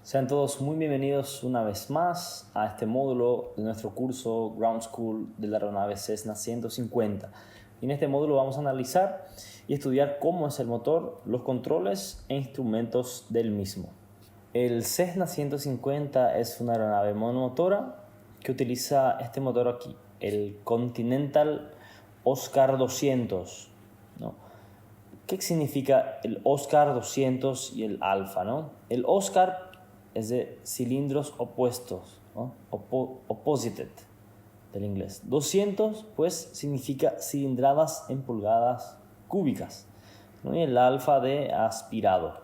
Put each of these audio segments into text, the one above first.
Sean todos muy bienvenidos una vez más a este módulo de nuestro curso Ground School de la aeronave Cessna 150. En este módulo vamos a analizar y estudiar cómo es el motor, los controles e instrumentos del mismo. El Cessna 150 es una aeronave monomotora que utiliza este motor aquí, el Continental Oscar 200, ¿no? ¿Qué significa el Oscar 200 y el Alfa, ¿no? El Oscar es de cilindros opuestos, ¿no? Opposited del inglés. 200 pues significa cilindradas en pulgadas cúbicas, ¿no? Y el alfa de aspirado.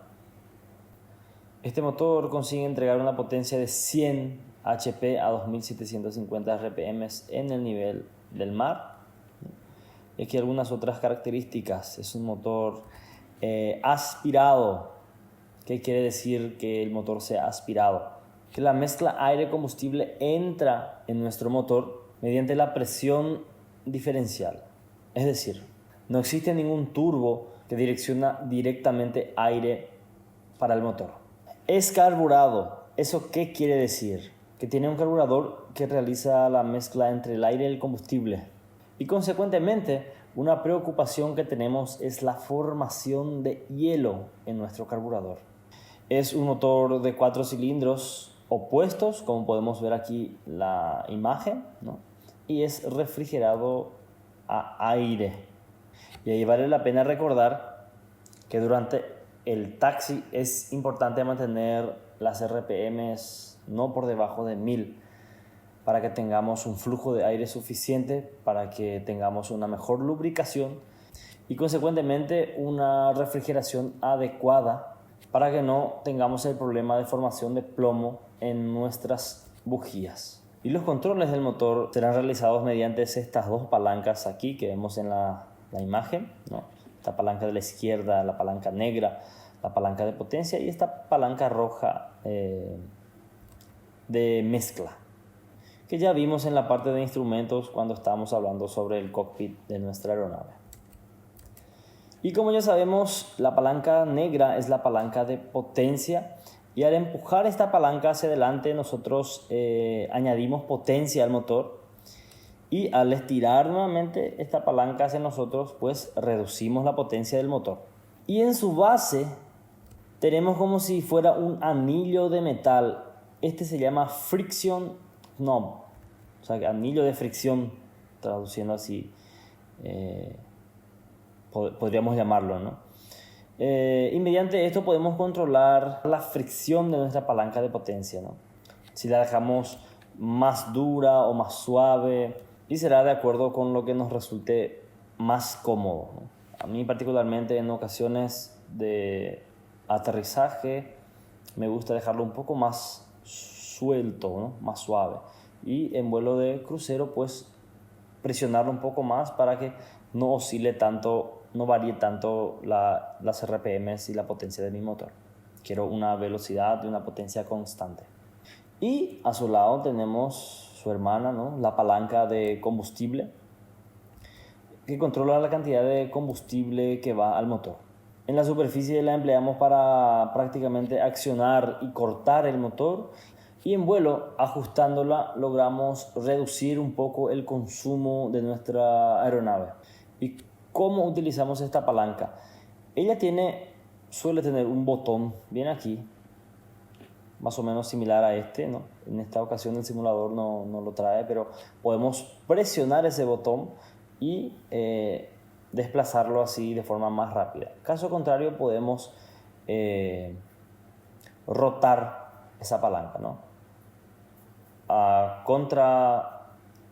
Este motor consigue entregar una potencia de 100 HP a 2750 RPM en el nivel del mar. Y aquí algunas otras características. Es un motor aspirado. ¿Qué quiere decir que el motor sea aspirado? Que la mezcla aire-combustible entra en nuestro motor mediante la presión diferencial. Es decir, no existe ningún turbo que direcciona directamente aire para el motor. Es carburado. ¿Eso qué quiere decir? Que tiene un carburador que realiza la mezcla entre el aire y el combustible. Y consecuentemente, una preocupación que tenemos es la formación de hielo en nuestro carburador. Es un motor de 4 cilindros opuestos, como podemos ver aquí la imagen, ¿no? Y es refrigerado a aire. Y ahí vale la pena recordar que durante el taxi es importante mantener las RPMs no por debajo de 1000 para que tengamos un flujo de aire suficiente, para que tengamos una mejor lubricación y consecuentemente una refrigeración adecuada para que no tengamos el problema de formación de plomo en nuestras bujías. Y los controles del motor serán realizados mediante estas dos palancas aquí que vemos en la imagen, ¿no? Esta palanca de la izquierda, la palanca negra, la palanca de potencia y esta palanca roja de mezcla, que ya vimos en la parte de instrumentos cuando estábamos hablando sobre el cockpit de nuestra aeronave. Y como ya sabemos, la palanca negra es la palanca de potencia y al empujar esta palanca hacia adelante nosotros añadimos potencia al motor y al estirar nuevamente esta palanca hacia nosotros pues reducimos la potencia del motor. Y en su base tenemos como si fuera un anillo de metal. Este se llama friction knob, o sea, anillo de fricción, traduciendo así. Podríamos llamarlo, ¿no? Y mediante esto podemos controlar la fricción de nuestra palanca de potencia, ¿no? Si la dejamos más dura o más suave, y será de acuerdo con lo que nos resulte más cómodo, ¿no? A mí particularmente en ocasiones de aterrizaje me gusta dejarlo un poco más suelto, ¿no? Más suave, y en vuelo de crucero pues presionarlo un poco más para que no oscile tanto, no varíe tanto las RPMs y la potencia de mi motor. Quiero una velocidad y una potencia constante. Y a su lado tenemos su hermana, ¿no? La palanca de combustible, que controla la cantidad de combustible que va al motor. En la superficie la empleamos para prácticamente accionar y cortar el motor, y en vuelo, ajustándola, logramos reducir un poco el consumo de nuestra aeronave. ¿Y cómo utilizamos esta palanca? Ella suele tener un botón bien aquí, más o menos similar a este, ¿no? En esta ocasión el simulador no lo trae, pero podemos presionar ese botón y desplazarlo así de forma más rápida. Caso contrario, podemos rotar esa palanca, ¿no? Contra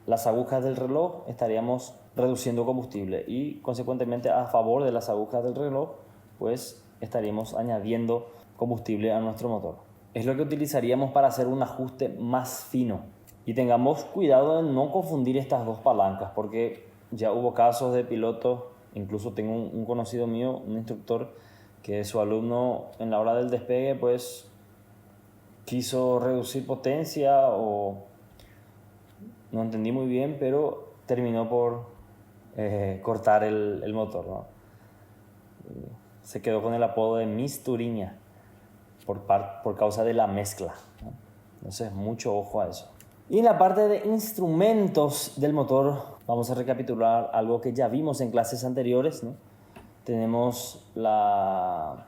las agujas del reloj estaríamos reduciendo combustible y consecuentemente a favor de las agujas del reloj pues estaríamos añadiendo combustible a nuestro motor. Es lo que utilizaríamos para hacer un ajuste más fino, y tengamos cuidado de no confundir estas dos palancas, porque ya hubo casos de pilotos, incluso tengo un conocido mío, un instructor, que su alumno en la hora del despegue pues quiso reducir potencia o no entendí muy bien, pero terminó por cortar el motor, ¿no? Se quedó con el apodo de Miss Turiña por causa de la mezcla, ¿no? Entonces, mucho ojo a eso. Y en la parte de instrumentos del motor, vamos a recapitular algo que ya vimos en clases anteriores, ¿no? Tenemos la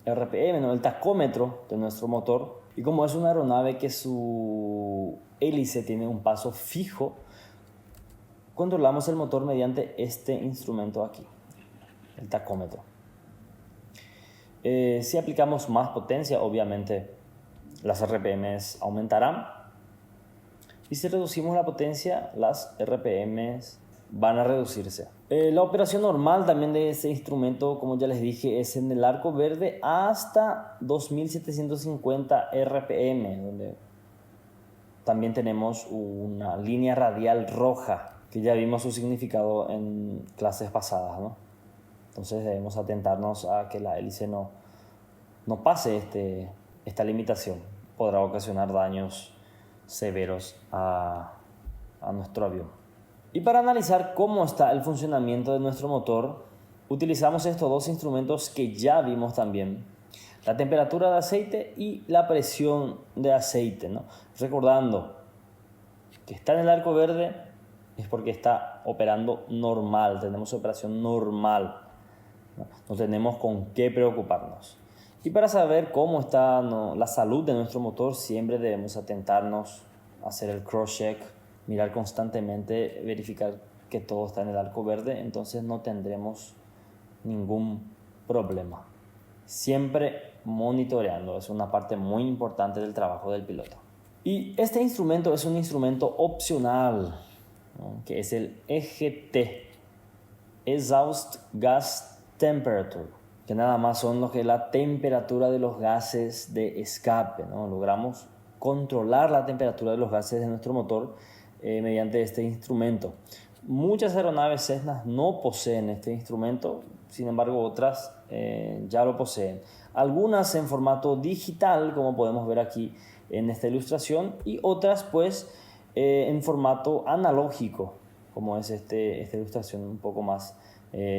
RPM, ¿no? El tacómetro de nuestro motor. Y como es una aeronave que su hélice tiene un paso fijo, controlamos el motor mediante este instrumento aquí, el tacómetro. Si aplicamos más potencia, obviamente las RPMs aumentarán. Y si reducimos la potencia, las RPMs van a reducirse. La operación normal también de este instrumento, como ya les dije, es en el arco verde hasta 2750 RPM, donde también tenemos una línea radial roja, que ya vimos su significado en clases pasadas, ¿no? Entonces debemos atentarnos a que la hélice no pase esta limitación. Podrá ocasionar daños severos a nuestro avión. Y para analizar cómo está el funcionamiento de nuestro motor, utilizamos estos dos instrumentos que ya vimos también: la temperatura de aceite y la presión de aceite, ¿no? Recordando que está en el arco verde es porque está operando normal, tenemos operación normal, no tenemos con qué preocuparnos. Y para saber cómo está la salud de nuestro motor, siempre debemos atentarnos, hacer el cross-check, mirar constantemente, verificar que todo está en el arco verde, entonces no tendremos ningún problema. Siempre monitoreando, es una parte muy importante del trabajo del piloto. Y este instrumento es un instrumento opcional, ¿no? Que es el EGT, Exhaust Gas Temperature, que nada más son lo que es la temperatura de los gases de escape, ¿no? Logramos controlar la temperatura de los gases de nuestro motor mediante este instrumento. Muchas aeronaves Cessna no poseen este instrumento, sin embargo otras ya lo poseen. Algunas en formato digital, como podemos ver aquí en esta ilustración, y otras pues en formato analógico, como es esta ilustración un poco más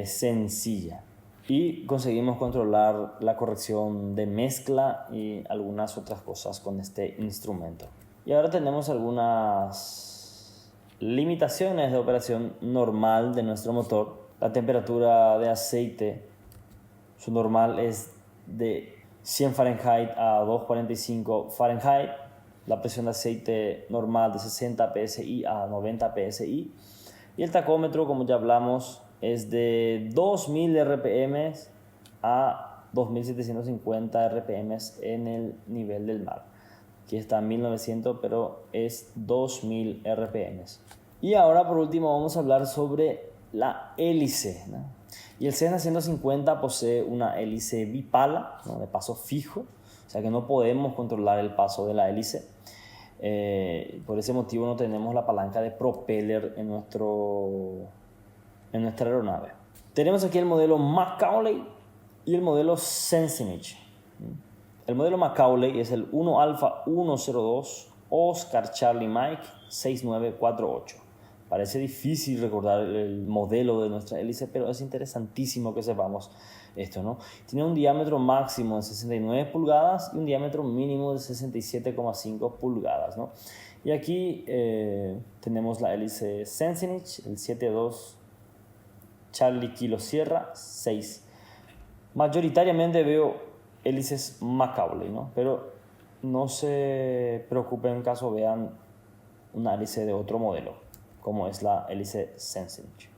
sencilla. Y conseguimos controlar la corrección de mezcla y algunas otras cosas con este instrumento. Y ahora tenemos algunas limitaciones de operación normal de nuestro motor. La temperatura de aceite, su normal es de 100 Fahrenheit a 245 Fahrenheit. La presión de aceite normal de 60 psi a 90 psi. Y el tacómetro, como ya hablamos, es de 2000 RPM a 2750 RPM en el nivel del mar. Aquí está 1900, pero es 2000 RPM. Y ahora por último vamos a hablar sobre la hélice, ¿no? Y el Cessna 150 posee una hélice bipala, ¿no? De paso fijo, o sea que no podemos controlar el paso de la hélice. Por ese motivo no tenemos la palanca de propeller en nuestra aeronave. Tenemos aquí el modelo Macaulay y el modelo Sensenich. El modelo Macaulay es el 1 Alfa 102 Oscar Charlie Mike 6948. Parece difícil recordar el modelo de nuestra hélice, pero es interesantísimo que sepamos esto, ¿no? Tiene un diámetro máximo de 69 pulgadas y un diámetro mínimo de 67,5 pulgadas, ¿no? Y aquí tenemos la hélice Sensenich, el 72 Charlie Kilo Sierra 6. Mayoritariamente veo hélices Macaulay, ¿no? Pero no se preocupen en caso vean una hélice de otro modelo, como es la hélice Sensenich.